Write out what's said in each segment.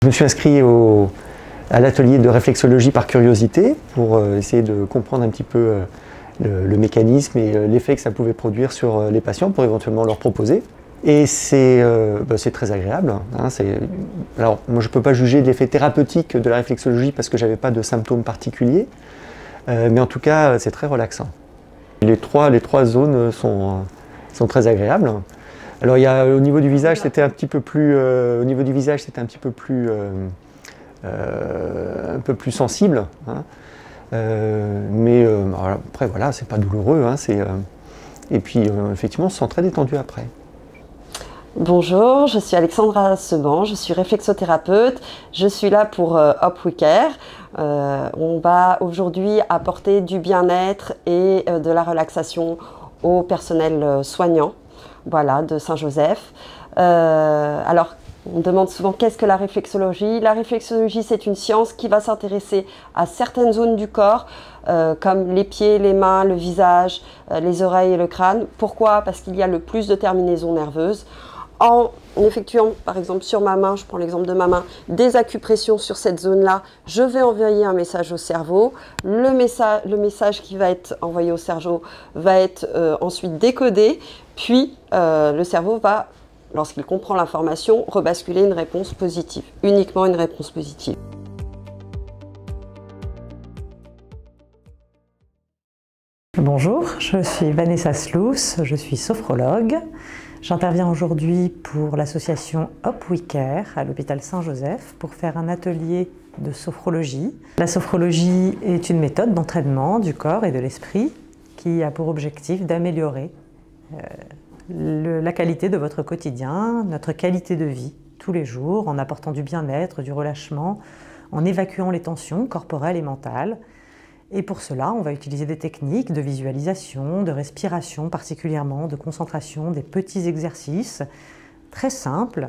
Je me suis inscrit à l'atelier de réflexologie par curiosité pour essayer de comprendre un petit peu le mécanisme et l'effet que ça pouvait produire sur les patients pour éventuellement leur proposer. Et c'est très agréable. Hein, alors, moi, je ne peux pas juger de l'effet thérapeutique de la réflexologie parce que je n'avais pas de symptômes particuliers, mais en tout cas, c'est très relaxant. Les trois zones sont très agréables. Alors, au niveau du visage, c'était un petit peu plus, un peu plus sensible. Hein, mais après, voilà, c'est pas douloureux. Hein, et puis, effectivement, on se sent très détendu après. Bonjour, je suis Alexandra Seban, je suis réflexothérapeute. Je suis là pour Hop We Care. On va aujourd'hui apporter du bien-être et de la relaxation au personnel soignant, voilà, de Saint-Joseph. Alors, on demande souvent qu'est-ce que la réflexologie. La réflexologie, c'est une science qui va s'intéresser à certaines zones du corps, comme les pieds, les mains, le visage, les oreilles et le crâne. Pourquoi? Parce qu'il y a le plus de terminaisons nerveuses. En effectuant, par exemple, sur ma main, je prends l'exemple de ma main, des acupressions sur cette zone-là, je vais envoyer un message au cerveau. Le message qui va être envoyé au cerveau va être ensuite décodé, puis le cerveau va, lorsqu'il comprend l'information, rebasculer une réponse positive, uniquement une réponse positive. Bonjour, je suis Vanessa Slous, je suis sophrologue. J'interviens aujourd'hui pour l'association Hop We Care à l'hôpital Saint-Joseph pour faire un atelier de sophrologie. La sophrologie est une méthode d'entraînement du corps et de l'esprit qui a pour objectif d'améliorer la qualité de votre quotidien, notre qualité de vie tous les jours en apportant du bien-être, du relâchement, en évacuant les tensions corporelles et mentales. Et pour cela, on va utiliser des techniques de visualisation, de respiration particulièrement, de concentration, des petits exercices très simples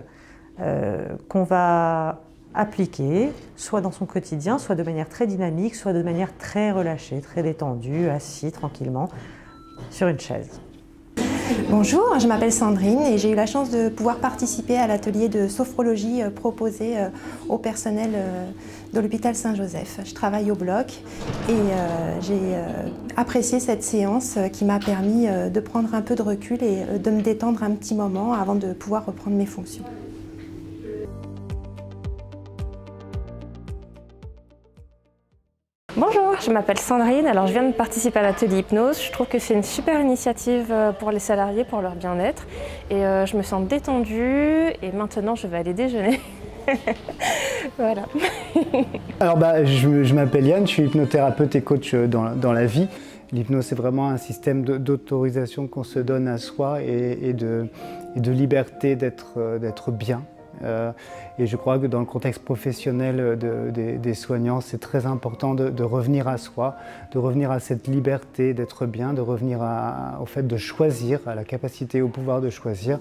qu'on va appliquer soit dans son quotidien, soit de manière très dynamique, soit de manière très relâchée, très détendue, assis tranquillement sur une chaise. Bonjour, je m'appelle Sandrine et j'ai eu la chance de pouvoir participer à l'atelier de sophrologie proposé au personnel de l'hôpital Saint-Joseph. Je travaille au bloc et j'ai apprécié cette séance qui m'a permis de prendre un peu de recul et de me détendre un petit moment avant de pouvoir reprendre mes fonctions. Bonjour, je m'appelle Sandrine, alors je viens de participer à l'atelier hypnose. Je trouve que c'est une super initiative pour les salariés, pour leur bien-être. Et je me sens détendue et maintenant je vais aller déjeuner. Voilà. Alors je m'appelle Yann, je suis hypnothérapeute et coach dans la vie. L'hypnose, c'est vraiment un système d'autorisation qu'on se donne à soi et de liberté d'être bien. Et je crois que dans le contexte professionnel des soignants, c'est très important de revenir à soi, de revenir à cette liberté d'être bien, de revenir au fait de choisir, à la capacité, au pouvoir de choisir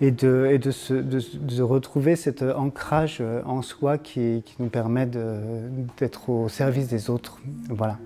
et de retrouver cet ancrage en soi qui nous permet d'être au service des autres. Voilà.